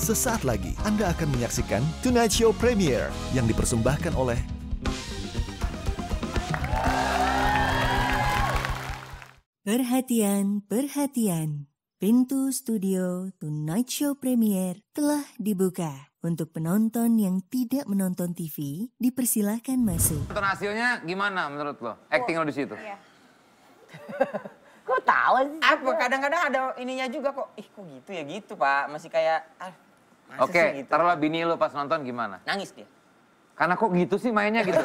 Sesaat lagi Anda akan menyaksikan Tonight Show Premiere yang dipersembahkan oleh Perhatian, perhatian. Pintu studio Tonight Show Premiere telah dibuka. Untuk penonton yang tidak menonton TV, dipersilahkan masuk. Nonton hasilnya gimana menurut lo? Acting lo di situ? Iya. Kok tahu sih? Apa kadang-kadang ada ininya juga kok. Ih kok gitu ya gitu Pak. Masih kayak masa Oke, sih gitu. taruhlah bini lo pas nonton gimana? Nangis dia. Karena kok gitu sih mainnya gitu.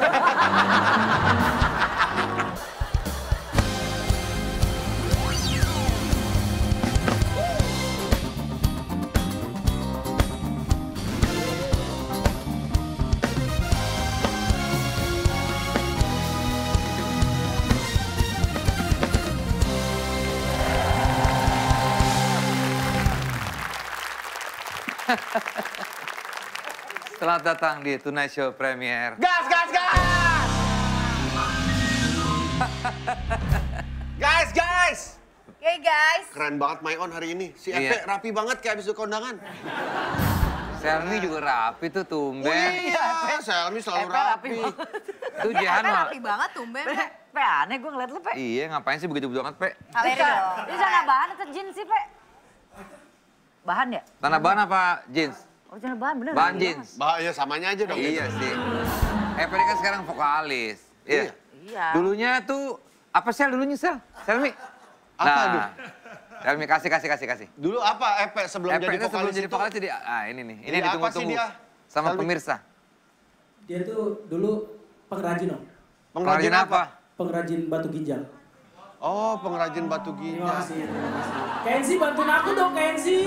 Selamat datang di Tonight Show Premiere. Gas, gas, gas! Guys, guys! Hey guys, Keren banget My On hari ini. Si Iya. Epe rapi banget kayak habis ke kondangan. Selmi juga rapi tuh tumben. Iya, Selmi selalu Epe rapi rapi. Itu Jehan mah. rapi banget tumben. Pe, aneh gue ngeliat lu, Pe. Iya, ngapain sih begitu-begitu banget, Pe? Aleri dong. Ini sana bahan atau jeans sih, Pe? Bahan ya? Tanah bahan apa jeans? Oh, sana bahan bener. Bahan jeans. Ya samanya aja dong. Iya sih. Epe ini kan sekarang vokalis. Iya. Iya. Dulunya tuh, apa Sel dulunya Sel? Selmi? Apa tuh? Selmi, kasih. Dulu apa Epe sebelum Epe jadi itu sebelum vokalis jadi itu? vokalis jadi, ini nih. Ini Jadi apa sih ditunggu-tunggu dia? sama Selmi? pemirsa. Dia tuh dulu pengrajin, Om. Pengrajin apa? Pengrajin batu ginjal. Oh, pengrajin batu Terima ginjal. kasih, terima kasih. Kenzi bantuin aku dong, Kenzi.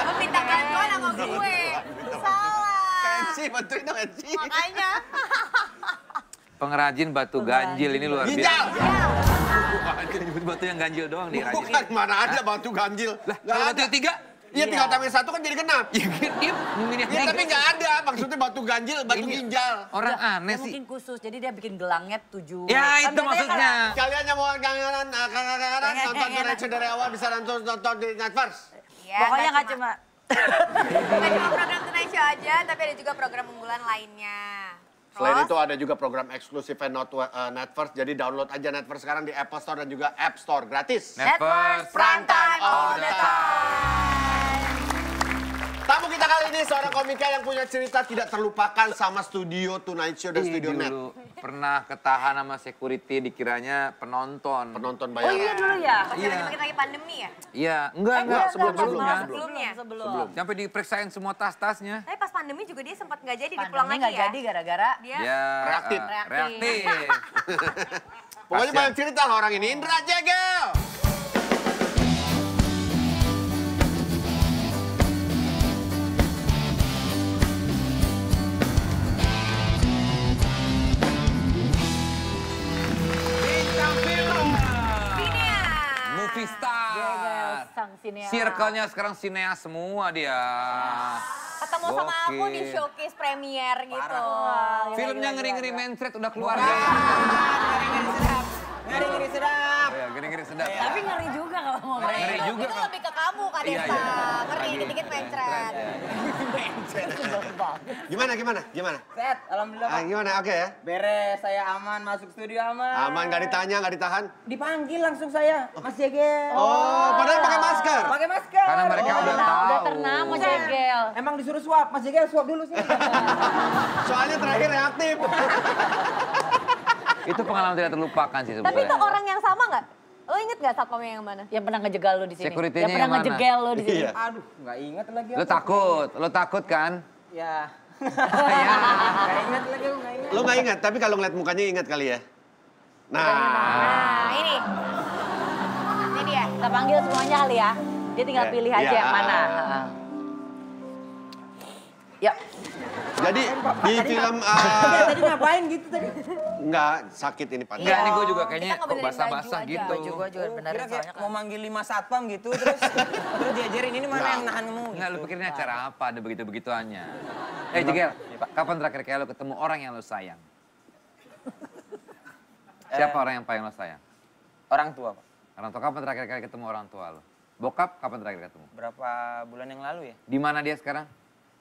Lo minta bantuan sama gue. Salah. Kenzi, bantuin dong Kenzi. Makanya. Pengrajin batu ganjil ini luar biasa. Ginjal! Nyebut batu yang ganjil doang nih rajin. Bukan, mana ada batu ganjil. Lah, Nggak kalau ada. batu yang tiga? Iya, tinggal tambah satu kan jadi genap. Ya dia ngomongin yang Iya, tapi tiga. nggak ada. Maksudnya batu ganjil, batu Ini ginjal. Orang Ya, aneh sih. mungkin khusus, jadi dia bikin gelangnya 7. Ya Kan itu biasanya maksudnya. Kalian yang mau kangenan, nonton Tonight Show dari awal bisa nonton di Netflix. Ya, Pokoknya nggak cuma... Nggak cuma program Tonight Show aja, tapi ada juga program unggulan lainnya. Selain Terus, itu ada juga program eksklusif Netverse, jadi download aja Netverse sekarang di Apple Store dan juga App Store gratis. Netverse. prime time all all the the time. Tamu kita kali ini seorang komika yang punya cerita tidak terlupakan sama studio Tonight Show dan Studio Net. Dulu pernah ketahan sama security dikiranya penonton. Penonton Oh bayaran. iya dulu ya? Pas lagi pandemi ya? Iya, enggak, sebelumnya. Sebelumnya. Sebelum. Sampai diperiksain semua tas-tasnya. Tapi pas pandemi juga dia sempat nggak jadi, Pandemi dipulang lagi nggak ya? jadi gara-gara... Dia Ya, Reaktif. reaktif. Pokoknya Kasian. banyak cerita loh orang ini. Indra Jegel. Bintang film. Bina. Movie star. Sang sineas. Circle-nya sekarang sineas semua dia. Ketemu sama aku di Gokil. showcase premiere gitu. Filmnya ngeri-ngeri mentret udah keluar. Ngeri-ngeri sedap. Ya, ngeri-ngeri sedap. Tapi ngeri juga kalau mau Ngeri ngeri. juga Itu kan. lebih ke kamu, Kak Iya, Desa. iya. Ngeri, dikit-dikit mencret. Gimana? Set, alhamdulillah Pak. Gimana? Oke ya. Beres, saya aman, masuk studio aman. Aman, nggak ditanya, nggak ditahan. Dipanggil langsung saya, Mas Jegel. Oh, padahal pakai masker. Pakai masker. Karena mereka udah tahu. Udah tenang mau jegel. Emang disuruh swab, Mas Jegel swab dulu sih. Soalnya terakhir reaktif. Itu pengalaman tidak terlupakan sih Tapi itu sebetulnya. orang yang sama nggak? Lo inget nggak satpamnya yang mana? Yang pernah ngejegal lo di sini. Security-nya Yang pernah yang mana? ngejegel lo di sini. Iya. Aduh, nggak ingat lagi Lo takut kan? Ya. Ya. Nggak ingat lagi, nggak ingat. Lo nggak ingat, tapi kalau ngeliat mukanya ingat kali ya. Nah, Nah, ini. Ini dia. Kita panggil semuanya kali ya. Dia tinggal Ya, pilih aja iya. yang mana. Heeh. Ya. jadi di film Tadi ngapain gitu tadi? nggak sakit ini Pak. Enggak, ini gue juga kayaknya Kita nggak kok benerin basah-basah baju aja. gitu. Baju gue juga benerin Kira kayak soalnya mau kan. manggil 5 satpam gitu, terus jejerin ini mana yang nahan kamu? Enggak, lu pikirnya acara apa? Ada begitu-begituannya. Jegel, kapan terakhir kayak lu ketemu orang yang lu sayang? Siapa orang yang paling lu sayang? Orang tua, Pak. Orang tua, kapan terakhir kali ketemu orang tua lu? Bokap kapan terakhir ketemu? Berapa bulan yang lalu ya? Di mana dia sekarang?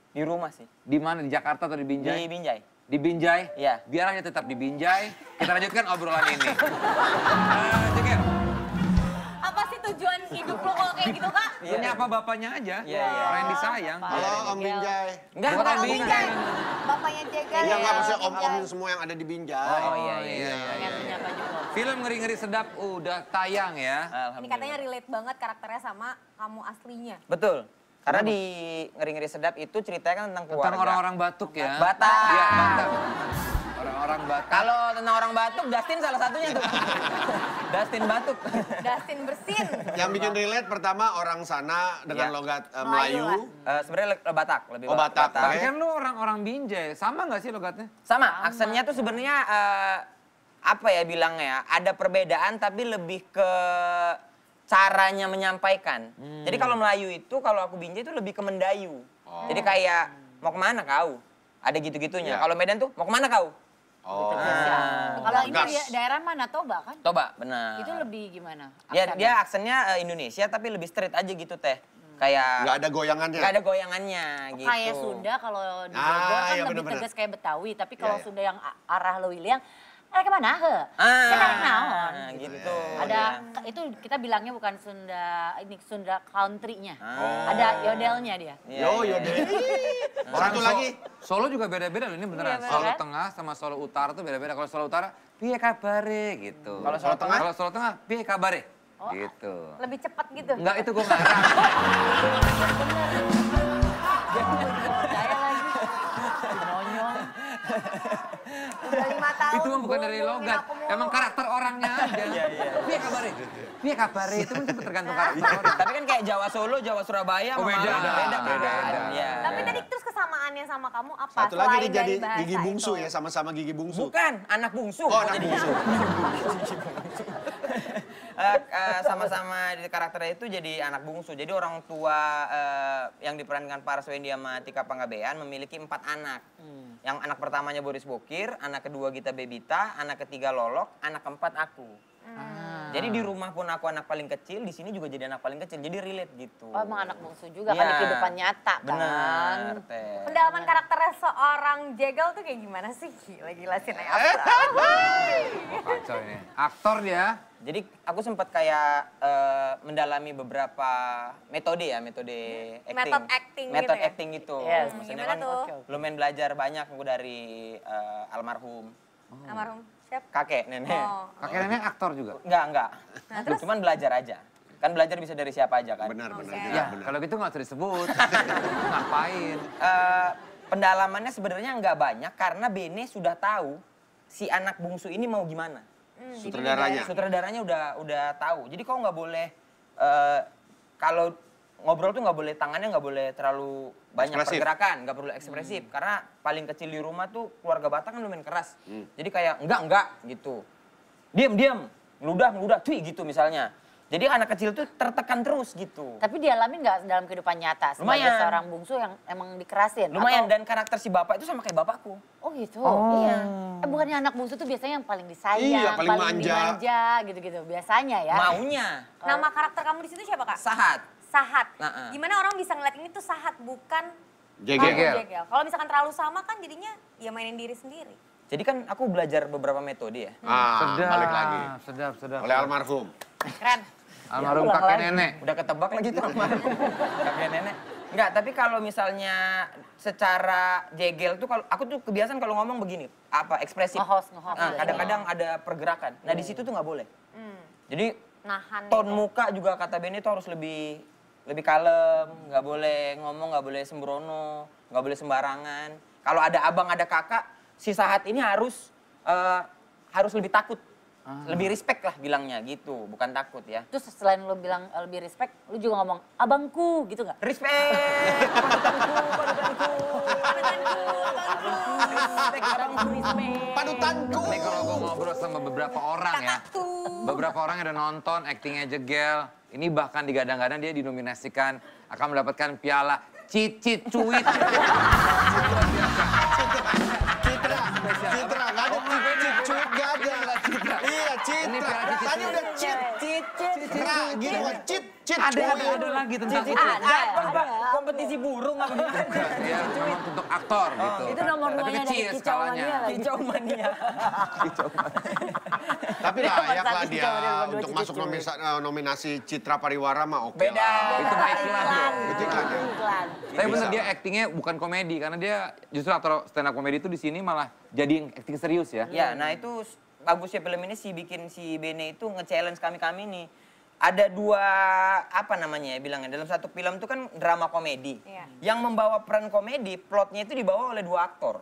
Di rumah sih. Di mana? Di Jakarta atau di Binjai? Di Binjai. Di Binjai? Iya. Biar aja tetap di Binjai. Kita lanjutkan obrolan ini. Jegel. Apa sih tujuan hidup lo kalau kayak gitu, Kak? Ini apa bapaknya aja? Iya, iya. Orang yang disayang. Halo Om Binjai. Enggak, Bukan Om Binjai. Binjai. Bapaknya Jegal. Iya nggak maksudnya Binjai. om-om semua yang ada di Binjai. Oh iya. Film Ngeri-Ngeri Sedap udah tayang ya. Ini katanya relate banget karakternya sama kamu aslinya. Betul. Karena di Ngeri-Ngeri Sedap itu ceritanya kan tentang keluarga. Tentang orang-orang Batuk ya. Batak. Iya, Batak. Orang-orang Batak. Kalau tentang orang Batuk, Dustin salah satunya tuh. Dustin Batuk. Dustin Bersin. Yang bikin relate pertama orang sana dengan Iya. logat Melayu Melayu. Sebenarnya Batak, lebih Oh, Batak. Tapi Oke. kan lu orang-orang Binjai, sama nggak sih logatnya? Sama, aksennya tuh sebenarnya apa ya bilangnya, ada perbedaan tapi lebih ke caranya menyampaikan. Jadi kalau Melayu itu, kalau aku Binjai itu lebih ke mendayu. Jadi kayak, mau kemana kau? Ada gitu-gitunya. Iya. Kalau Medan tuh, mau kemana kau? Oh. Kalau ini Gas. ya, daerah mana? Toba kan? Toba, benar. Itu lebih gimana? Dia aksennya Indonesia tapi lebih straight aja gitu teh. Kayak Nggak ada goyangannya. nggak ada goyangannya gitu. Kayak Sunda kalau di Ah, Bogor kan iya, lebih bener-bener. tegas kayak Betawi. Tapi kalau Iya. Sunda yang arah Lewiliang, kemana he? Ah, Kita naon. gitu. Ada dia. itu kita bilangnya bukan Sunda ini Sunda country-nya. Ah. Ada yodelnya dia. Iya, Yo, iya. yo deh. Orang Satu lagi. Solo juga beda-beda loh, ini beneran. Iya, Solo beneran. Tengah sama Solo Utara tuh beda-beda. Kalau Solo Utara, piye kabare gitu. Kalau Solo Tengah? Kalau Solo Tengah, piye kabare? Gitu. Lebih cepat gitu. Enggak, itu gue ngarang. Percaya lagi. Nonyol. Udah 5 tahun. Itu mah bukan dari bohongin logat, aku mulu. emang karakter orangnya aja. Iya, iya. Piye kabare? Piye kabare? Itu kan tergantung karakter orang. Tapi kan kayak Jawa Solo, Jawa Surabaya, Oh, sama beda. Malang, beda kan? Beda. Iya. Tapi tadi terus kesamaannya sama kamu apa? Satu lagi Selain dia jadi dari bahasa gigi bungsu itu? ya, sama-sama gigi bungsu. Bukan, anak bungsu. Oh, anak Jadi bungsu. Sama-sama di karakternya itu jadi anak bungsu. Jadi orang tua yang diperankan Paras Wendy sama Tika Panggabean memiliki 4 anak. Yang anak pertamanya Boris Bokir, anak kedua Gita Bebita, anak ketiga Lolok, anak keempat aku. Jadi di rumah pun aku anak paling kecil, di sini juga jadi anak paling kecil. Jadi relate gitu. Oh, emang anak bungsu juga kan Iya. di kehidupan nyata kan. Benar, Teh. Pendalaman karakternya seorang Jegal tuh kayak gimana sih? Gila Sinai Afra. Kacau ini. Aktor dia. Jadi aku sempat kayak mendalami beberapa metode ya, metode acting. Method acting Method gitu ya? acting gitu. Yes. Maksudnya Gimana kan tuh? lumayan belajar banyak aku dari almarhum Almarhum siapa? kakek nenek. Oh. Kakek nenek aktor juga. Enggak. Cuman belajar aja. Kan belajar bisa dari siapa aja kan. Benar, benar. Oke. jelas, Ya, benar. kalau gitu nggak usah disebut. Ngapain? Pendalamannya sebenarnya nggak banyak karena Bene sudah tahu si anak bungsu ini mau gimana. Sutradaranya. Sutradaranya udah tahu. Jadi kau nggak boleh kalau ngobrol tuh nggak boleh tangannya nggak boleh terlalu banyak Ekspresif. pergerakan, nggak perlu ekspresif. Karena paling kecil di rumah tuh keluarga Batak kan lumayan keras. Jadi kayak enggak gitu. Diam, ngeludah, cuy gitu misalnya. Jadi anak kecil tuh tertekan terus gitu. Tapi dialami nggak dalam kehidupan nyata sebagai Lumayan. seorang bungsu yang emang dikerasin? Lumayan, Atau- dan karakter si bapak itu sama kayak bapakku. Oh gitu? Iya. Bukannya anak bungsu tuh biasanya yang paling disayang, Iya, paling manja. dimanja, gitu-gitu. Biasanya ya. Maunya. Nama karakter kamu di situ siapa, Kak? Sahat. Sahat. Nah, Gimana orang bisa ngeliat ini tuh Sahat bukan Jegel. kamu Jegal? Kalau misalkan terlalu sama kan jadinya ya mainin diri sendiri. Jadi kan aku belajar beberapa metode ya. Balik lagi. Sedap. Oleh almarhum. Keren. Almarhum Ya, ulang kakek lagi. nenek. Udah ketebak lagi tuh sama kakek nenek. Enggak, tapi kalau misalnya secara Jegel tuh kalau aku tuh kebiasaan kalau ngomong begini, apa ekspresif. Nge-host. Nah, kadang-kadang ada pergerakan. Nah, di situ tuh nggak boleh. Jadi Nahan. tone gitu. muka juga kata Benny tuh harus lebih kalem, nggak boleh ngomong, nggak boleh sembrono, nggak boleh sembarangan. Kalau ada abang, ada kakak, si Sahat ini harus lebih takut. Lebih respect lah bilangnya gitu, bukan takut ya. Terus selain lu bilang lebih respect, lu juga ngomong abangku gitu nggak? Respect! Panutanku. Ini kalau gue ngobrol sama beberapa orang ya. Beberapa orang yang udah nonton actingnya Jegel. Ini bahkan digadang-gadang dia dinominasikan akan mendapatkan piala Cicit Cuit. Citra, nggak ada cuit, nggak ada. Iya, Ini piala Citra. Cicit Tadi Cuit. udah citra gitu kan, cit. Ada lagi tentang itu. Ada. Kompetisi burung apa gimana? Ya, untuk aktor gitu. Itu nomor Tapi 2-nya dari kecil Kicau skalanya. Mania lagi. Kicau mania. Tapi layak lah Satu dia Kicau dari untuk Cici masuk Cuit. nominasi Citra Pariwara mah oke Beda. lah. Itu mah iklan dong. Itu iklan ya? Iklan. Tapi bener dia aktingnya bukan komedi karena dia justru aktor stand up komedi itu di sini malah jadi akting serius ya. Ya, nah itu bagusnya film ini sih bikin si Bene itu nge-challenge kami nih. Ada dua, apa namanya ya bilangnya, dalam satu film itu kan drama komedi. Iya. Yang membawa peran komedi, plotnya itu dibawa oleh dua aktor.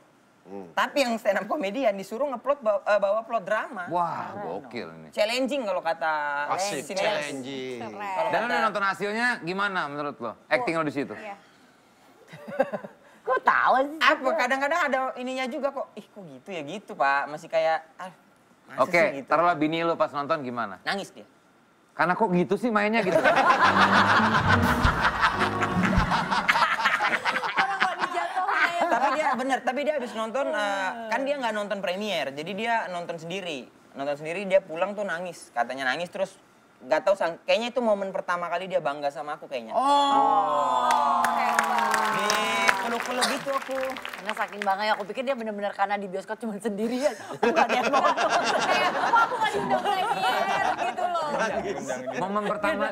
Tapi yang stand up komedian disuruh ngeplot bawa plot drama. Wah, gokil ini. Challenging kalau kata Asik, sineas. challenging. Kalau Dan kata- udah nonton hasilnya gimana menurut lo? Acting lo di situ? Iya. Kok tahu sih? Apa kadang-kadang ada ininya juga kok. Ih kok gitu ya gitu Pak. Masih kayak masa Oke, sih gitu. taruhlah bini lo pas nonton gimana? Nangis dia. Karena kok gitu sih mainnya gitu. Orang kok dijatuhin. tapi dia habis nonton kan dia nggak nonton premier. Jadi dia nonton sendiri. Nonton sendiri dia pulang tuh nangis. Katanya nangis terus nggak tahu kayaknya itu momen pertama kali dia bangga sama aku kayaknya. Peluk-peluk gitu aku. Karena saking banget aku pikir dia benar-benar karena di bioskop cuma sendirian. Enggak ada yang nonton. Kayak, kok aku nggak diundang premier gitu loh. Momen pertama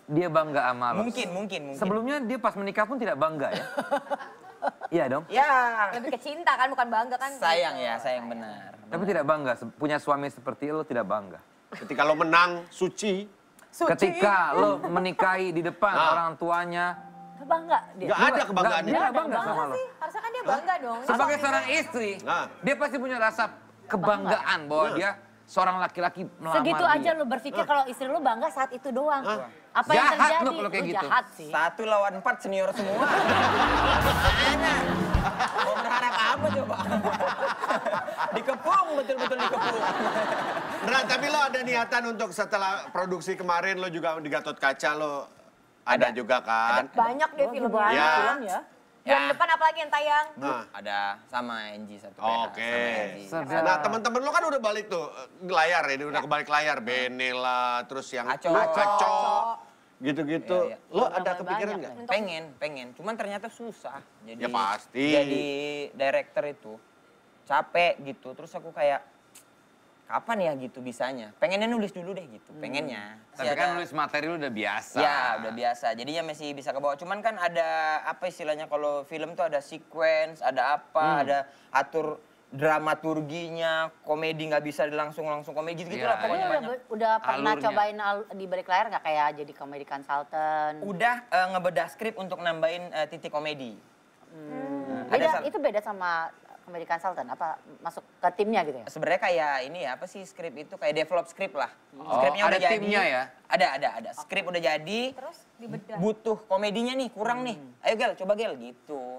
dia bangga sama lo. Mungkin. Sebelumnya dia pas menikah pun tidak bangga ya? Iya dong? Ya, Lebih ke cinta kan, bukan bangga kan. sayang ya, sayang benar. Tapi tidak bangga, punya suami seperti lo tidak bangga. Ketika lo menang, suci. Ketika lo menikahi di depan orang tuanya, Bangga dia. Gak ada kebanggaannya. dia nggak bangga sama lo. Harusnya kan dia bangga dong. Sebagai seorang istri, Nah. dia pasti punya rasa kebanggaan bahwa dia seorang laki-laki melamar Segitu dia. aja lu berpikir kalau istri lu bangga saat itu doang. Apa yang Jahat terjadi? lu kalau kayak Lu gitu. jahat sih. 1 lawan 4 senior semua. Mana? Mau berharap apa coba? Dikepung, betul-betul dikepung. Nah, tapi lo ada niatan untuk setelah produksi kemarin lo juga di Gatot Kaca lo ada juga kan? Banyak deh filmnya. Ya. Film ya. Bulan depan apalagi yang tayang? Nah. Ada sama Enji satu. Oke. Sama Enji. Nah, teman-teman lo kan udah balik tuh layar ya, udah kebalik layar. Benela, terus yang Aco. gitu-gitu. Iya, iya. Lo ada Nambah kepikiran banyak nggak? Pengen. Cuman ternyata susah. Jadi, Ya pasti. Jadi director itu capek gitu. Terus aku kayak, kapan ya gitu bisanya? Pengennya nulis dulu deh gitu, pengennya. Tapi Masih kan ada- nulis materi lu udah biasa. Ya, udah biasa. Jadinya masih bisa ke bawah. Cuman kan ada apa istilahnya kalau film tuh ada sequence, ada apa, ada atur dramaturginya, komedi nggak bisa langsung komedi gitu-gitu Ya, lah pokoknya ya. banyak. Udah pernah Alurnya. cobain di balik layar nggak kayak jadi comedy consultant? Udah ngebedah skrip untuk nambahin titik komedi. Beda, itu beda sama comedy consultant? Apa masuk ke timnya gitu ya? Sebenarnya kayak ini ya, apa sih skrip itu kayak develop skrip lah. Oh, Skripnya ada udah jadi. timnya ya? Ada. Skrip udah jadi. Terus dibedah. Butuh komedinya nih, kurang nih. Ayo Gel, coba Gel gitu.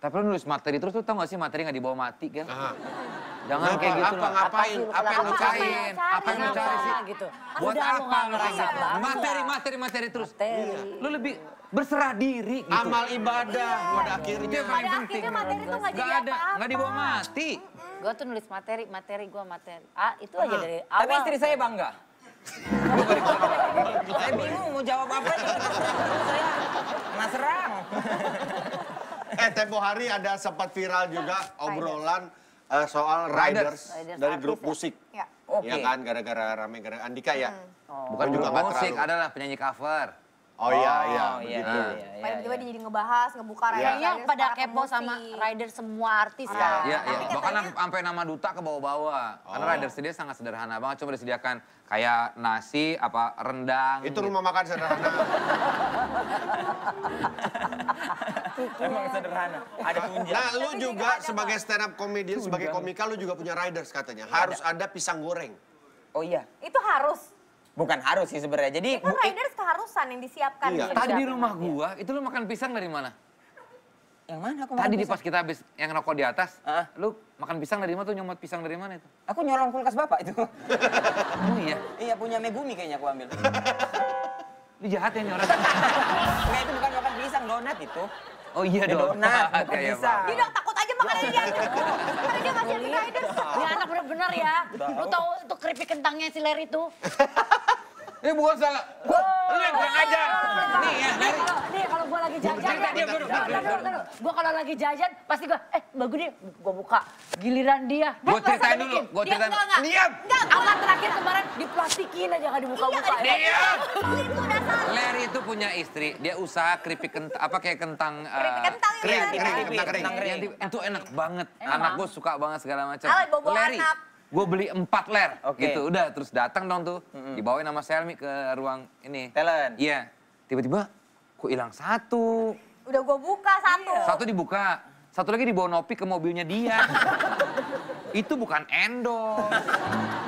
Tapi lu nulis materi terus, lu tau gak sih materi gak dibawa mati kan? Jangan Apa, kayak gitu apa, lah. ngapain? Apa yang lo cari? Apa yang lu cari sih? Gitu. Buat Udah, lu apa nggak lu kayak ngerasa gitu? banget. Materi terus. Materi. Lu lebih berserah diri gitu. Amal ibadah pada Itu akhirnya. yang paling Pada penting. akhirnya materi tuh nggak Gak jadi ada, apa-apa. gak dibawa mati. Gue tuh nulis materi. Itu aja dari awal. Tapi istri saya bangga. Saya bingung mau jawab apa. Saya kena serang. Tempo hari ada sempat viral juga obrolan soal Riders Riders dari artis grup ya? musik. Ya. Oke. Ya kan, gara-gara rame gara Andika ya. Bukan juga juga nggak musik, terlalu. adalah penyanyi cover. Oh iya, Oh, begitu. Tiba-tiba dia jadi ngebahas, ngebuka Kayaknya Riders, pada para kepo pemusik. sama rider semua artis kan. Iya, Tapi iya. Bahkan katanya- sampai nama duta ke bawah-bawah. Karena Riders dia sangat sederhana banget. Cuma disediakan kayak nasi, apa rendang. Itu gitu. rumah makan sederhana. Emang sederhana. Ada tunjang. Nah, lu juga sebagai stand up comedian, sebagai komika lu juga punya Riders katanya. Harus ada pisang goreng. Oh iya. Itu harus. Bukan harus sih sebenarnya. Jadi Itu Riders keharusan yang disiapkan. Iya. gitu. Tadi di rumah gua, itu lu makan pisang dari mana? yang mana aku Tadi makan di pisang? pas kita habis yang rokok di atas, Ah. lu makan pisang dari mana tuh, nyomot pisang dari mana itu? Aku nyolong kulkas bapak itu. Oh iya, Iya punya Megumi kayaknya aku ambil. lu jahat ya nih orang. Enggak itu bukan makan pisang, donat itu. Oh iya Ya, dong. donat, bukan Kayak pisang. apa? Dia udah takut aja makanannya diambil. Karena dia masih di Riders. Ini anak bener-bener ya. Lu tahu itu keripik kentangnya si Ler itu? Ini bukan salah. yang kurang ajar. Nih ya, Leri. Nih kalau gue lagi jajan ya. Gue kalau lagi jajan pasti gue, bagus deh, gue buka. Giliran dia. Gue ceritain dulu, gue ceritain. Diam. Sama terakhir kemarin diplastikin aja gak dibuka-buka. Diam. Itu udah salah. Leri itu punya istri, dia usaha keripik kentang, apa kayak kentang. Keripik kentang ya. Kentang kering. Itu enak banget. Anak gue suka banget segala macam. Ale, bobo Leri, anak. gue beli 4 ler. Oke. Gitu, udah. Terus datang dong tuh. Dibawain sama Selmi ke ruang ini. Talent. Iya. Tiba-tiba, kok hilang satu. Udah gue buka satu. Satu dibuka. Satu lagi dibawa Nopi ke mobilnya dia. Itu bukan endorse.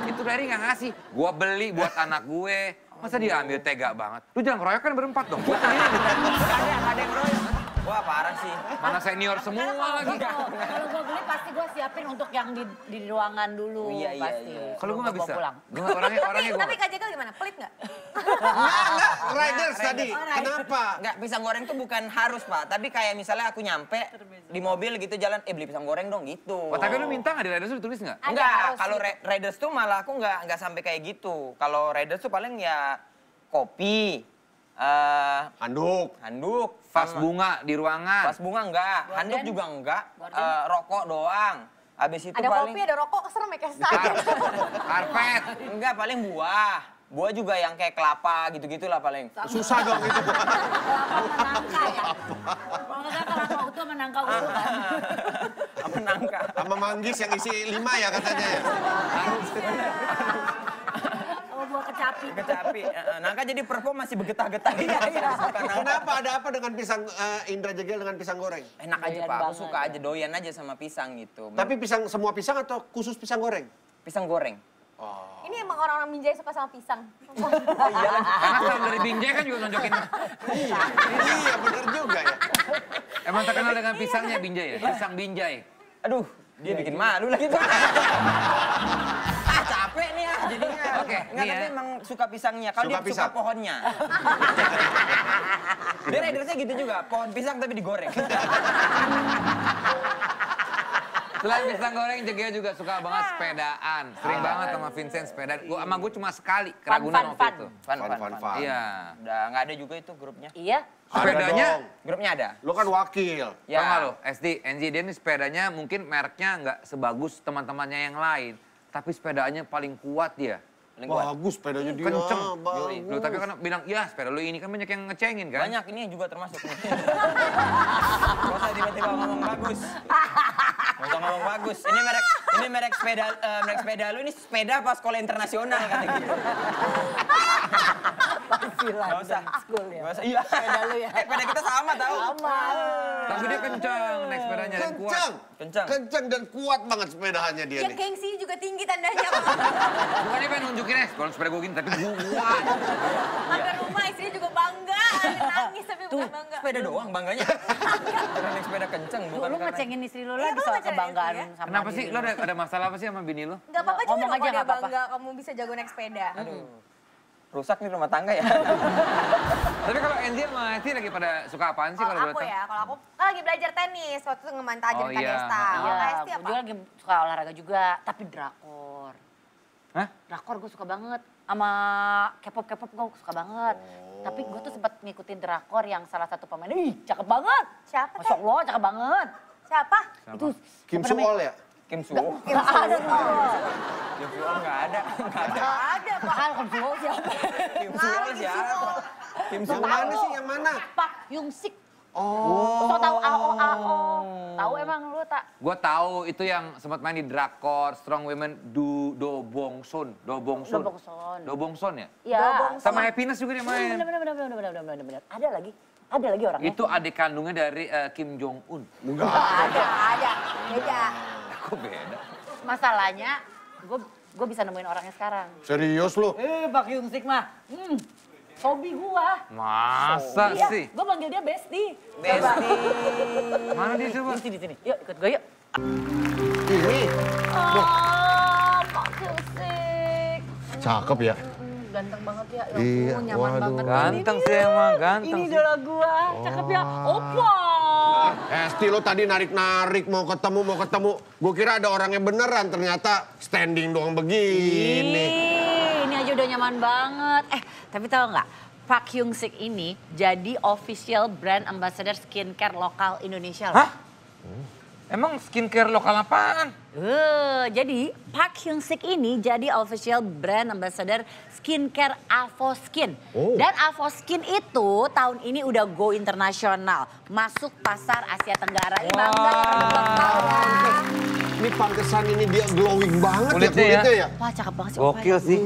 Itu Leri nggak ngasih. Gua beli buat anak gue. Masa dia ambil tega banget? Lu jangan ngeroyok kan berempat dong. Gua sendiri. Ada yang ngeroyok. Wah parah sih. Mana senior semua lagi. Kalau gue beli pasti gue siapin untuk yang di ruangan dulu. Iya, pasti. Kalau gua nggak bisa. Pulang. Gua orangnya gua. Tapi Kak Jegal gimana? Pelit nggak? Enggak, Riders tadi. Kenapa? Enggak, pisang goreng tuh bukan harus, Pak. Tapi kayak misalnya aku nyampe di mobil gitu jalan, beli pisang goreng dong gitu. Oh, tapi lu minta nggak di Riders ditulis nggak? Ada, Enggak, harus kalau gitu. Riders tuh malah aku enggak sampai kayak gitu. Kalau Riders tuh paling ya kopi, handuk, Vas sama- bunga di ruangan. vas bunga enggak, handuk juga enggak, rokok doang. Habis itu Ada paling kopi, ada rokok, serem ya kayak Karpet. enggak paling buah. Buah juga yang kayak kelapa gitu-gitulah paling. Susah dong itu. Menangka ya. Kalau nggak kelapa utuh menangka utuh kan. Apa nangka? Sama manggis yang isi 5 ya katanya ya. Sama buah kecapi. Kecapi. Nangka jadi perform masih bergetah-getah gitu. Suka nangka. Kenapa ada apa dengan pisang Indra Jegel dengan pisang goreng? Enak aja Doyan Pak, aku banget. suka aja doyan aja sama pisang gitu. Tapi semua pisang atau khusus pisang goreng? pisang goreng. Ini emang orang-orang Binjai suka sama pisang. Karena salam dari Binjai kan juga nunjukin. Iya bener juga ya. Emang terkenal dengan pisangnya Binjai ya? Pisang Binjai. Aduh, dia bikin malu lagi. Capek nih ya jadinya. Oke, Enggak, nih tapi ya. emang suka pisangnya. Kalau Suka dia suka pisang. pohonnya. Dia ridersnya gitu juga, pohon pisang tapi digoreng. Selain pisang goreng, Jegel juga suka banget sepedaan. Sering banget sama Vincent sepedaan. Sama gue cuma sekali ke Ragunan waktu itu. Fun. Iya. Udah nggak ada juga itu grupnya. Iya. Sepedanya, Ada dong. Grupnya ada. Lo kan wakil. tau nggak lo, SD, NJ, dia nih sepedanya mungkin mereknya nggak sebagus teman-temannya yang lain. Tapi sepedaannya paling kuat dia. Paling kuat. Bagus sepedanya dia. Kenceng. Bagus. Lo tapi kan bilang, ya sepeda lo ini kan banyak yang ngecengin kan? Banyak ini juga termasuk. Gak usah tiba-tiba ngomong bagus. Gak usah ngomong bagus. Ini merek sepeda lu ini sepeda pas sekolah internasional kata gitu. Gak usah. School ya. Gak usah. Iya. Sepeda lu ya. Sepeda kita sama tau. Sama. Tapi dia kenceng naik sepedanya dan kuat. Kenceng. Kenceng dan kuat banget sepedahannya dia Yang nih. gengsi juga tinggi tandanya. Bukan dia pengen nunjukin kalau sepeda gue gini, tapi gue kuat. Sampai rumah istrinya juga bangga. Nangis tapi bukan bangga. Sepeda doang bangganya. Karena naik sepeda kenceng bukan Lu karena- ngecengin istri lu Iya, lagi lu soal ngecengin kebanggaan istri ya? sama Kenapa sih? diri Lo ada masalah apa sih sama bini lo? Gak apa-apa juga Ngomong dong aja kalau dia nggak apa-apa. bangga kamu bisa jago naik sepeda. Aduh. Rusak nih rumah tangga ya. Tapi kalau Angel sama Esti lagi pada suka apaan sih kalau Kalau boleh aku tahu? ya, kalau aku kan lagi belajar tenis. Waktu itu ngemantau aja Oh, di iya. Kadesta. Iya, Kalau Kak Esti Iya, apa? gue lagi suka olahraga juga, tapi drakor. Hah? Drakor gue suka banget, sama K-pop gue suka banget. Tapi gue tuh sempat ngikutin drakor yang salah satu pemainnya, ih cakep banget. Siapa Masya teh? Allah, cakep banget. Siapa? Itu Kim apa namanya? Suol ya? Kim Suo. Nggak ada tuh. Kim Suo nggak ada. Gak ada, Pak. Kan Kim Suol siapa? Kim Suo siapa? Kim Suo Yang mana sih? Yang mana? Pak Yung Sik. Oh. So tahu AO. Tahu emang lu tak? Gue tahu itu yang sempat main di drakor Strong Women Do Bongson. Dobongson ya? Iya. Sama Happiness juga dia main. Bener. Ada lagi orangnya. Itu adik kandungnya dari Kim Jong Un. Ada. Beda. Kok beda? Masalahnya, gue bisa nemuin orangnya sekarang. Serius lu? Pak Yung Sik mah, hobi gua. Masa Iya, sih? gue panggil dia Besti. Besti. Mana dia coba? Di sini. Yuk, ikut gue yuk. Ini. Pak Yung Sik. Cakep ya? Ganteng banget ya. Iya, Nyaman waduh. banget. Ganteng sih emang, ganteng Ini sih. idola gua, cakep ya. Opa. Esti lo tadi narik-narik mau ketemu. Gue kira ada orangnya beneran, ternyata standing doang begini. Ini aja udah nyaman banget. Tapi tahu nggak? Park Hyung Sik ini jadi official brand ambassador skincare lokal Indonesia loh. Hah? Emang skincare lokal apaan? Jadi Park Hyung Sik ini jadi official brand ambassador skincare Avoskin. Dan Avoskin itu tahun ini udah go internasional. Masuk pasar Asia Tenggara. Ini bangga ya. Ini pantesan ini dia glowing banget Kulitnya ya kulitnya ya. Wah cakep banget sih. Gokil sih.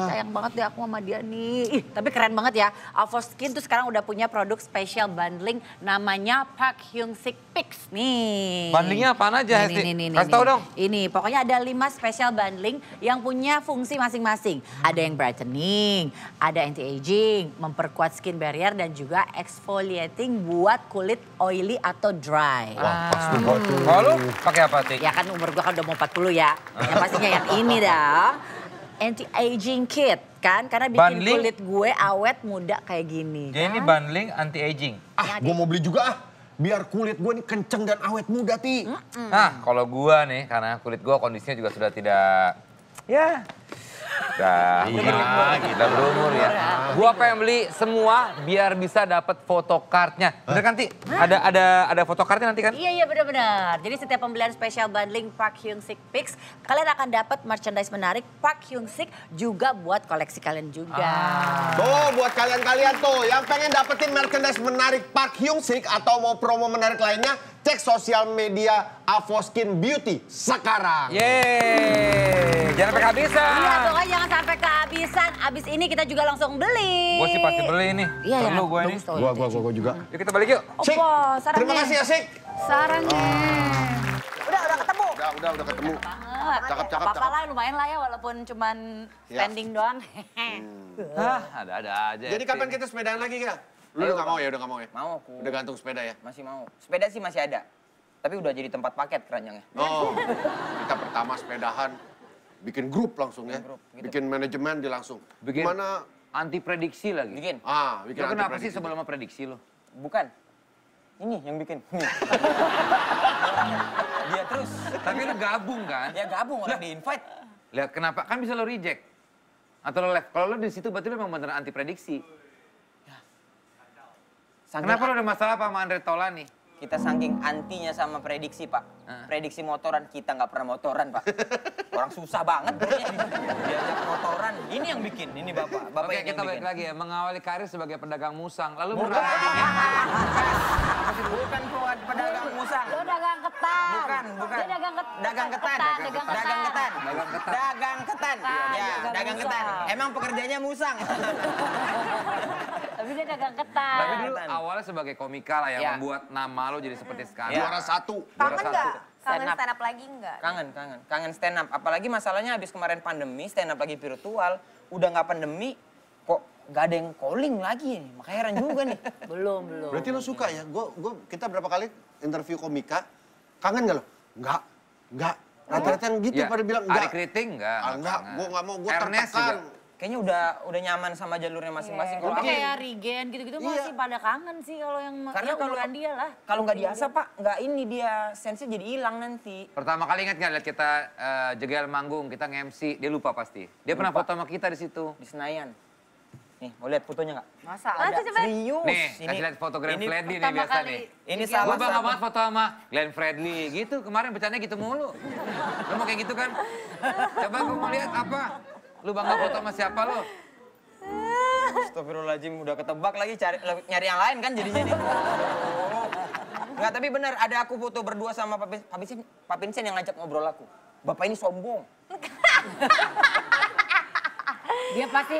Sayang banget deh aku sama dia nih. Ih, tapi keren banget ya. Avoskin tuh sekarang udah punya produk special bundling namanya Park Hyung Sik Pix nih. Bundlingnya apaan aja, Hesti? Kasih tau dong. Ini pokoknya ada 5 special bundling yang punya fungsi masing-masing. Ada yang brightening, ada anti-aging, memperkuat skin barrier dan juga exfoliating buat kulit oily atau dry. Kalau lu pakai apa, Tik? Ya kan umur gue kan udah mau 40 ya. Yang pastinya yang ini dah. Anti-aging kit kan. Karena bikin Bundling? kulit gue awet muda kayak gini. Jadi ini kan? bundling anti-aging. Gue mau beli juga biar kulit gue nih kenceng dan awet muda, Ti. Nah, kalau gua nih, karena kulit gua kondisinya juga sudah tidak, ya, udah berumur ya. Gua pengen beli semua biar bisa dapat photocardnya. Bener kan, Ti? Ada photocardnya nanti kan? Iya benar-benar. Jadi setiap pembelian special bundling Park Hyung Sik Pix, kalian akan dapat merchandise menarik Park Hyung Sik juga buat koleksi kalian juga. Tuh buat kalian-kalian tuh yang pengen dapetin merchandise menarik Park Hyung Sik atau mau promo menarik lainnya, cek sosial media Avoskin Beauty sekarang. Yeay, jangan sampai kehabisan. Iya, pokoknya jangan sampai kehabisan. Abis ini kita juga langsung beli. Gua sih pasti beli nih. Iya, Perlu gua ini. Gua juga. Yuk kita balik yuk. Sik, sarangnya. terima kasih ya Sik. Sarangnya. Udah ketemu. Udah ketemu. Cakep. Apa-apa lah, lumayan lah ya walaupun cuman spending doang. Ada aja. Jadi kapan kita sepedaan lagi, Gil? Lu udah gak mau ya? Mau aku. Udah gantung sepeda ya? Masih mau. Sepeda sih masih ada. Tapi udah jadi tempat paket keranjangnya. Oh, kita pertama sepedahan, bikin grup langsung ya. Grup, gitu. Bikin manajemen dia langsung. Bikin Gimana? anti prediksi lagi. Bikin? Bikin Lo kenapa anti-prediksi. sih sebelum prediksi lo? Bukan. Ini yang bikin. Nih. Dia terus. Tapi lo gabung kan? Ya gabung orang di-invite. Lihat kenapa? Kan bisa lo reject. Atau lo left. Kalau lo di situ berarti lo memang beneran anti prediksi. Kenapa lo ada masalah apa sama Andre Taulani? Kita saking antinya sama prediksi, Pak. Prediksi motoran, kita nggak pernah motoran, Pak. Orang susah banget belinya. Diajak motoran. Ini yang bikin, ini Bapak. Bapak Oke, yang kita balik bikin. lagi ya. Mengawali karir sebagai pedagang musang. Lalu Bukan. Bukan pedagang musang. Lo dagang ketan. Bukan. Dia dagang ketan. Dagang ketan. Dagang ketan. Ya, dagang ketan. Emang pekerjaannya musang. Tapi dia dagang ketan. Tapi dulu awalnya sebagai komika lah yang Ya. membuat nama lo jadi seperti sekarang. Juara satu. Kangen satu. nggak? Kangen Stand up. stand up lagi nggak? Kangen stand up. Apalagi masalahnya habis kemarin pandemi, stand up lagi virtual. Udah nggak pandemi, kok nggak ada yang calling lagi. Makanya heran juga nih. Belum. Berarti lo suka ya? Kita berapa kali interview komika, kangen nggak lo? Enggak. Rata-rata yang gitu Ya, pada bilang Ari enggak. Kriting enggak. Enggak, gue nggak mau, gue Ernest tertekan. juga. Kayaknya udah nyaman sama jalurnya masing-masing. Kalau aku Kayak Regen gitu-gitu masih pada kangen sih kalau yang Karena ya, kalau- umuran dia lah. kalau nggak diasah, Pak, nggak ini dia sense jadi hilang nanti. Pertama kali ingat nggak lihat kita jegal manggung, kita nge-MC, dia lupa pasti. Dia pernah foto sama kita di situ. Di Senayan. Nih, mau lihat fotonya nggak? Masa Masa ada? coba? Serius. Nih, kasih lihat foto Glenn ini Fredly nih pertama biasa kali. nih. Ini Gue salah bangga satu. banget foto sama Glenn Fredly gitu. Kemarin bercandanya gitu mulu. Lu mau kayak gitu kan? Coba gue mau lihat apa? Lu bangga foto sama siapa lo? Astagfirullahaladzim, udah ketebak lagi nyari yang lain kan jadinya nih. Nggak, tapi benar ada aku foto berdua sama Pak Vincent yang ngajak ngobrol aku. Bapak ini sombong. Dia pasti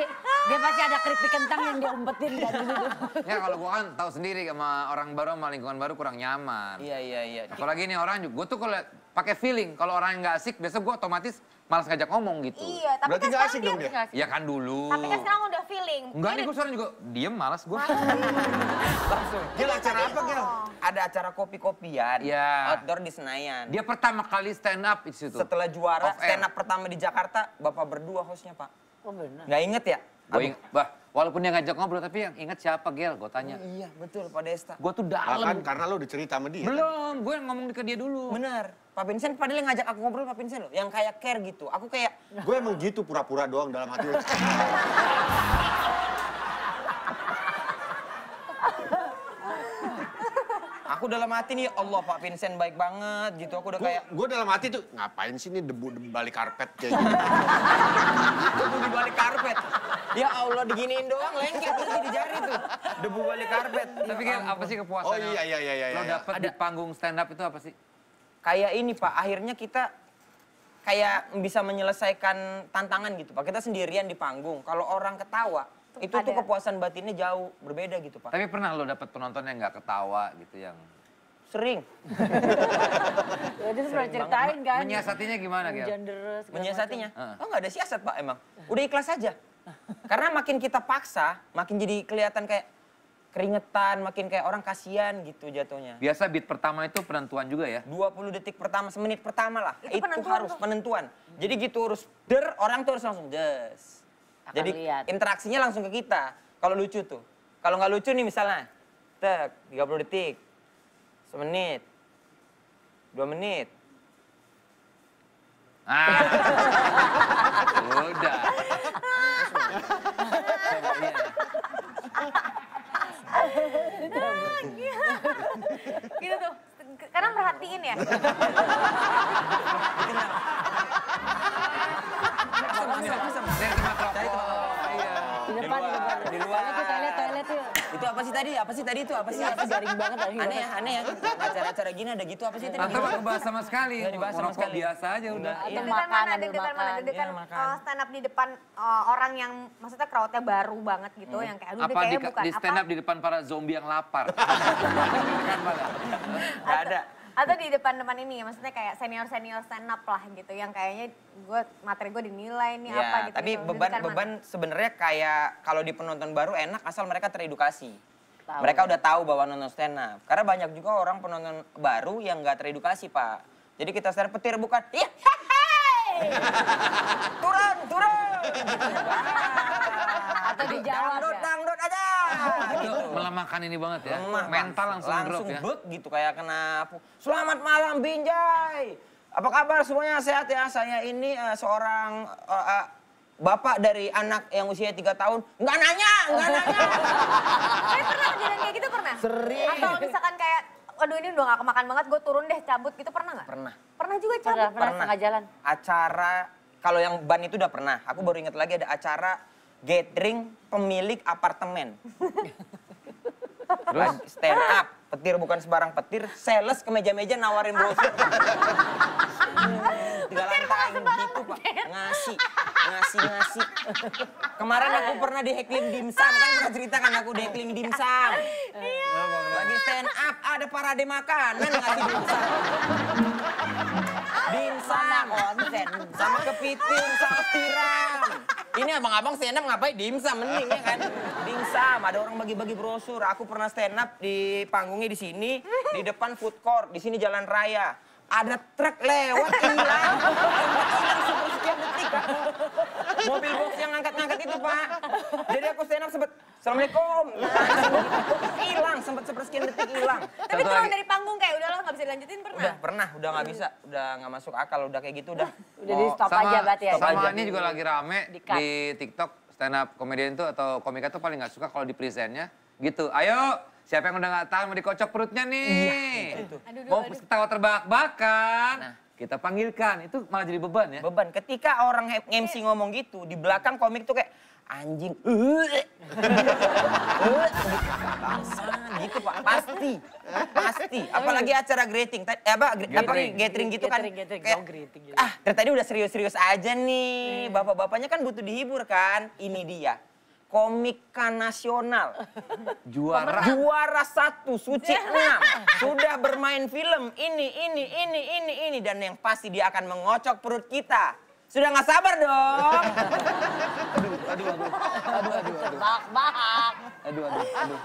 ada keripik kentang yang dia umpetin kan gitu. Ya kalau gue kan tahu sendiri sama orang baru sama lingkungan baru kurang nyaman. Iya. Apalagi nih orang juga, gue tuh kalau pakai feeling, kalau orang yang nggak asik, biasa gue otomatis malas ngajak ngomong gitu. Iya, tapi Berarti kan nggak sekarang asik dong dia? Ya kan dulu. Tapi kan sekarang udah feeling. Enggak nih, gue sekarang juga diem, malas gue. Langsung. Gil, acara apa, Gil? Ada acara kopi-kopian. Iya. Outdoor di Senayan. Dia pertama kali stand up di situ. Setelah juara Off air. stand up pertama di Jakarta, Bapak berdua hostnya, Pak. Oh benar. Nggak inget ya? Gue walaupun dia ngajak ngobrol, tapi yang ingat siapa, Gel? Gue tanya. Iya, betul, Pak Desta. Gue tuh Kan dalam. karena lo udah cerita sama dia. Belum, gue ngomong ke dia dulu. Bener. Pak Vincent padahal yang ngajak aku ngobrol Pak Vincent loh. Yang kayak care gitu. Aku kayak, Gue emang gitu pura-pura doang dalam hati lo. Aku dalam hati nih, Allah Pak Vincent baik banget gitu. Aku udah kayak... Gue dalam hati tuh, ngapain sih ini debu di balik karpet kayak gitu. Debu di balik karpet. Ya Allah, diginiin doang lengket nanti di jari tuh. Debu balik karpet. Tapi kan apa sih kepuasan? Oh iya. Lo dapet di panggung stand up itu apa sih? Kayak ini Pak, akhirnya kita kayak bisa menyelesaikan tantangan gitu Pak. Kita sendirian di panggung. Kalau orang ketawa, itu tuh kepuasan batinnya jauh berbeda gitu Pak. Tapi pernah lo dapet penonton yang nggak ketawa gitu yang... Sering. Jadi pernah ceritain kan? Menyiasatinya gimana Gel? Menyiasatinya? Oh nggak ada siasat Pak emang. Udah ikhlas aja. Karena makin kita paksa, makin jadi kelihatan kayak keringetan, makin kayak orang kasihan gitu jatuhnya. Biasa beat pertama itu penentuan juga ya? 20 detik pertama, semenit pertama lah. Itu penentuan harus tuh. penentuan. Jadi gitu harus orang tuh harus langsung des. Jadi lihat. interaksinya langsung ke kita. Kalau lucu tuh. Kalau nggak lucu nih misalnya, 30 detik, semenit, 2 menit. Ah, udah. Gitu tuh. Sekarang perhatiin ya. Di depan. Di luar. Toilet tuh. Itu apa sih tadi? Apa sih tadi itu? Apa sih? Garing banget tadi. Aneh ya. Acara-acara gini ada gitu apa sih tadi? Atau nggak bahas sama sekali. Nggak dibahas sama Ngerokok sekali. biasa aja udah. Atau Deg-degan makan, mana? ambil Deg-degan mana? makan. Deg-degan Iya, makan. stand up di depan orang yang maksudnya crowd-nya baru banget gitu. Yang kayak aduh Apa kayaknya bukan di stand up di depan para zombie yang lapar? Nggak ada. Atau di depan-depan ini, maksudnya kayak senior-senior stand up lah gitu. Yang kayaknya materi gue dinilai nih apa gitu. Tapi gitu. beban sebenarnya kayak kalau di penonton baru enak asal mereka teredukasi. Mereka udah tahu bahwa nonton stand up. Karena banyak juga orang penonton baru yang nggak teredukasi Pak. Jadi kita stand up petir bukan, iya, turun. Atau dijawab ya. Dangdut aja. Itu melemahkan ini banget ya. Lemah, Mental langsung drop ya. bek gitu kayak kena selamat malam Binjai. Apa kabar semuanya sehat ya? Saya ini seorang bapak dari anak yang usia 3 tahun. Nggak nanya. Tapi pernah kejadian kayak gitu pernah? Sering. Atau misalkan kayak, aduh ini udah gak kemakan banget, gue turun deh cabut gitu pernah nggak? Pernah. Pernah juga cabut? Pernah setengah jalan. Acara, kalau yang ban itu udah pernah. Aku baru ingat lagi ada acara gathering pemilik apartemen. Terus stand up, petir bukan sebarang petir, sales ke meja-meja nawarin brosur. 3 lantai gitu Pak, ngasih. Kemarin aku pernah di Heklim Dimsum, kan pernah ceritakan aku di Heklim Dimsum. Lagi stand up, ada parade makanan ngasih dimsum. Dimsum, sama kepiting, saus tiram. Ini abang-abang stand up ngapain dimsum, mending ya kan. Dimsum, ada orang bagi-bagi brosur. Aku pernah stand up di panggungnya di sini, di depan food court, di sini jalan raya. Ada truk lewat hilang sekian detik Kak. Mobil box yang ngangkat-ngangkat itu Pak. Jadi aku stand up sempet, Assalamualaikum. Hilang, sempet sepersekian detik hilang. Tapi turun dari panggung kayak udahlah nggak bisa dilanjutin pernah? Udah nggak bisa, udah nggak masuk akal, udah kayak gitu udah. Udah di stop aja berarti ya. Sama ini juga lagi rame Di-cut. di TikTok, stand up komedian itu atau komika tuh paling nggak suka kalau di presentnya gitu. Ayo, siapa yang udah nggak tahan mau dikocok perutnya nih? Mau ketawa terbahak-bahakan, kita panggilkan. Itu malah jadi beban ya. Beban. Ketika orang MC ngomong gitu, di belakang komik tuh kayak anjing. Gitu Pak, pasti. Apalagi acara greeting. Gathering gitu kan. Gathering. Dari tadi udah serius-serius aja nih. Bapak-bapaknya kan butuh dihibur kan. Ini dia. Komika nasional. Juara 1, Suci 6. Sudah bermain film ini. Dan yang pasti dia akan mengocok perut kita. Sudah nggak sabar dong. Aduh.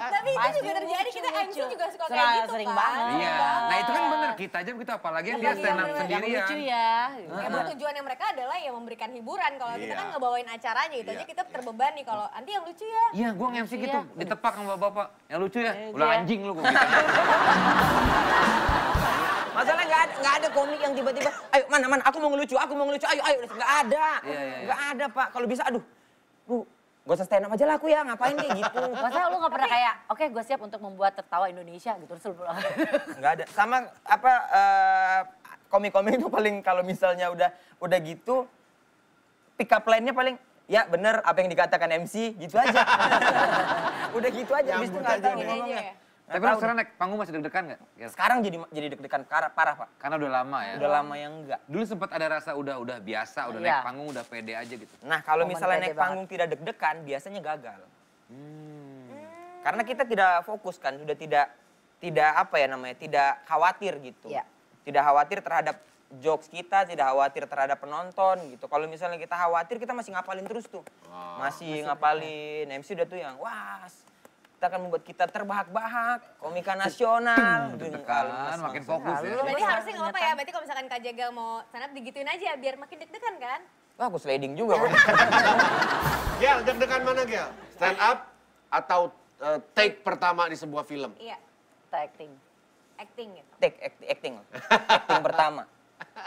Tapi itu juga terjadi, kita MC juga suka kayak gitu Sering kan. banget. Iya, nah itu kan bener, kita aja begitu, apalagi yang dia stand up Yang sendirian. lucu ya. Emang tujuannya mereka adalah ya memberikan hiburan. Kalau kita kan ngebawain acaranya gitu aja kita terbebani. Kalau nanti yang lucu ya. Iya, gua nge-MC gitu, ditepak sama bapak-bapak. Yang lucu ya, udah Iya. anjing lu. Gua gitu. Masalah nggak ada komik yang tiba-tiba, ayo mana, aku mau ngelucu, ayo, nggak ada. Iya. Nggak ada Pak, kalau bisa, aduh, Gak usah stand up aja lah aku ya, ngapain kayak gitu. Masa lu gak pernah kayak, oke gue siap untuk membuat tertawa Indonesia gitu, terus lu pulang. Nggak ada. Sama apa komik-komik itu paling kalau misalnya udah gitu, pick up line-nya paling ya bener apa yang dikatakan MC gitu aja. Udah gitu aja, habis itu nggak tahu ngomongnya. Tapi lu sekarang naik panggung masih deg-degan nggak? Sekarang jadi deg-degan parah Pak. Karena udah lama ya? Udah lama yang enggak. Dulu sempat ada rasa udah biasa, udah naik panggung, udah pede aja gitu. Nah kalau Momen misalnya pede naik panggung tidak deg-degan, biasanya gagal. Karena kita tidak fokus kan, sudah tidak apa ya namanya, tidak khawatir gitu. Iya. Tidak khawatir terhadap jokes kita, tidak khawatir terhadap penonton gitu. Kalau misalnya kita khawatir, kita masih ngapalin terus tuh. Masih ngapalin, MC udah tuh yang, wah kita akan membuat kita terbahak-bahak, komika nasional. Deg-degan, makin fokus ya. Berarti harusnya nggak apa-apa ya, berarti kalau misalkan Kak Jagal mau stand up digituin aja biar makin deg-degan kan? Wah aku sliding juga. Gel, deg-degan mana Gel? Stand up atau take pertama di sebuah film? Iya, Acting. acting gitu. Acting pertama.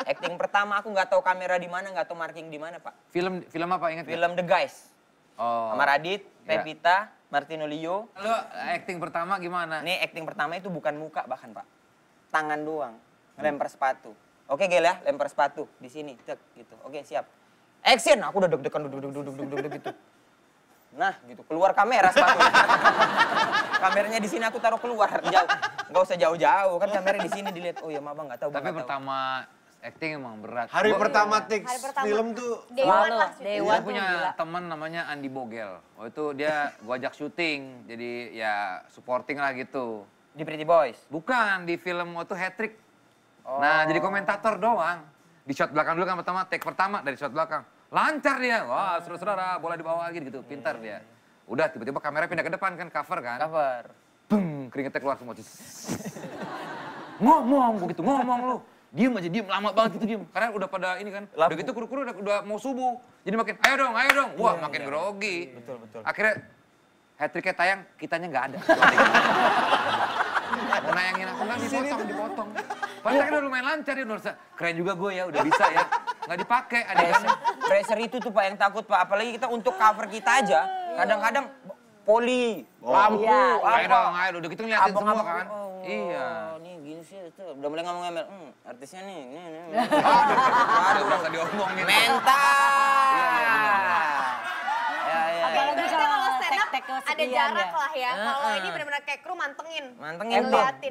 Acting pertama aku nggak tahu kamera di mana, nggak tahu marking di mana Pak. Film apa ingat? Film The Guys. Oh. Sama Radit, Pevita, Martino Leo. Lu acting pertama gimana? Nih acting pertama itu bukan muka bahkan Pak. Tangan doang, lempar sepatu. Oke Gel ya, lempar sepatu di sini, cek gitu. Oke siap. Action, aku udah deg-degan deg gitu. Nah gitu, keluar kamera sepatu. Kameranya di sini aku taruh keluar, jauh. Nggak usah jauh-jauh, kan kameranya di sini dilihat. Oh ya maaf nggak tahu. Tapi pertama acting emang berat. Hari pertama take Hari pertama. film tuh. Dewan lah. Dewan Gue tuh punya gila. teman namanya Andi Bogel. Oh itu dia gue ajak syuting, jadi ya supporting lah gitu. Di Pretty Boys. Bukan, di film waktu Hat Trick. Nah jadi komentator doang. Di shot belakang dulu kan pertama, take pertama dari shot belakang. Lancar dia, wah saudara-saudara bola dibawa lagi gitu, pintar dia. Udah tiba-tiba kamera pindah ke depan kan, cover kan. Cover. Beng, keringetnya keluar semua. Ngomong begitu, ngomong lu. Diem aja, diem, lama banget gitu diem. Karena udah pada ini kan, udah gitu kuru-kuru udah mau subuh. Jadi makin, ayo dong. Wah makin grogi. Betul. Akhirnya hat-tricknya tayang, kitanya nggak ada. Mau nayangin aku kan dipotong. Padahal kan udah lumayan lancar ya, keren juga gue ya, udah bisa ya. Nggak dipakai, adegannya. Pressure itu tuh Pak yang takut Pak, apalagi kita untuk cover kita aja. Kadang-kadang poli, lampu, Ayo dong, udah gitu ngeliatin semua kan. Iya. Nih gini sih, itu udah mulai ngomong-ngomel. Artisnya nih. Aduh, berasa diomongin. Mental. Berarti kalau stand up Tek-tek ada kesekian jarak ya. lah ya. Kalau ini benar-benar kayak kru mantengin. Mantengin.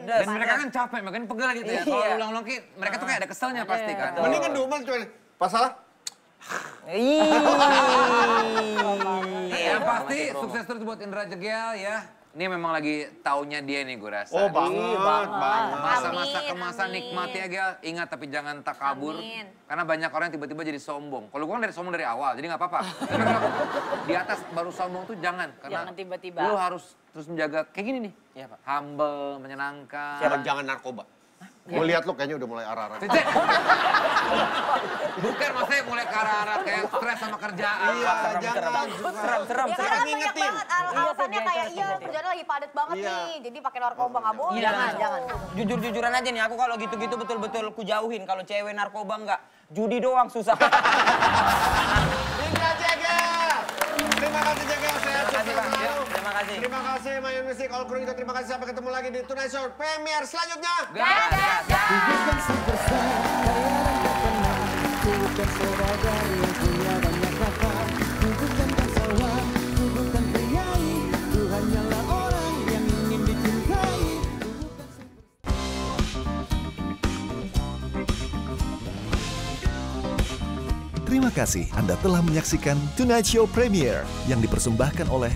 Dan mereka kan capek, makin pegel gitu ya. Kalau ulang-ulang mereka tuh kayak ada keselnya pasti kan. Mending ngedumel cuman pas salah. Yang pasti sukses terus buat Indra Jegel ya. Ini memang lagi taunya dia nih gue rasa. Oh banget. Masa-masa Amin, kemasan amin. nikmati ya Gel. Ingat tapi jangan takabur. Amin. Karena banyak orang yang tiba-tiba jadi sombong. Kalau gue kan dari sombong dari awal, jadi nggak apa-apa. Tapi kalau di atas baru sombong tuh jangan. Karena Jangan tiba-tiba. lu harus terus menjaga kayak gini nih. Iya Pak. Humble, menyenangkan. Jangan narkoba. Gue lihat lu kayaknya udah mulai arah-arah. Cece. Bukan maksudnya mulai ke arah-arah kayak stres sama kerjaan. Iya, jangan. Serem. Ya karena banyak ngingetin. banget alasannya Iya, kayak sih, iya ngingetin. kerjaan lagi padat banget Iya. nih. Jadi pakai narkoba nggak boleh. Jangan. Jujur-jujuran aja nih, aku kalau gitu-gitu betul-betul ku jauhin. Kalau cewek narkoba enggak, judi doang susah. Indra Jegel. Terima kasih Jegel, sehat kasih, Bang. selalu. Terima kasih. Terima kasih Mayan Music, All Crew juga terima kasih. Sampai ketemu lagi di Tonight Show Premier selanjutnya. Bukan superstar kaya dan terkenal, bukan saudagar yang punya banyak harta, bukan bangsawan, bukan priai, ku hanyalah orang yang ingin dicintai. Terima kasih Anda telah menyaksikan Tonight Show Premier yang dipersembahkan oleh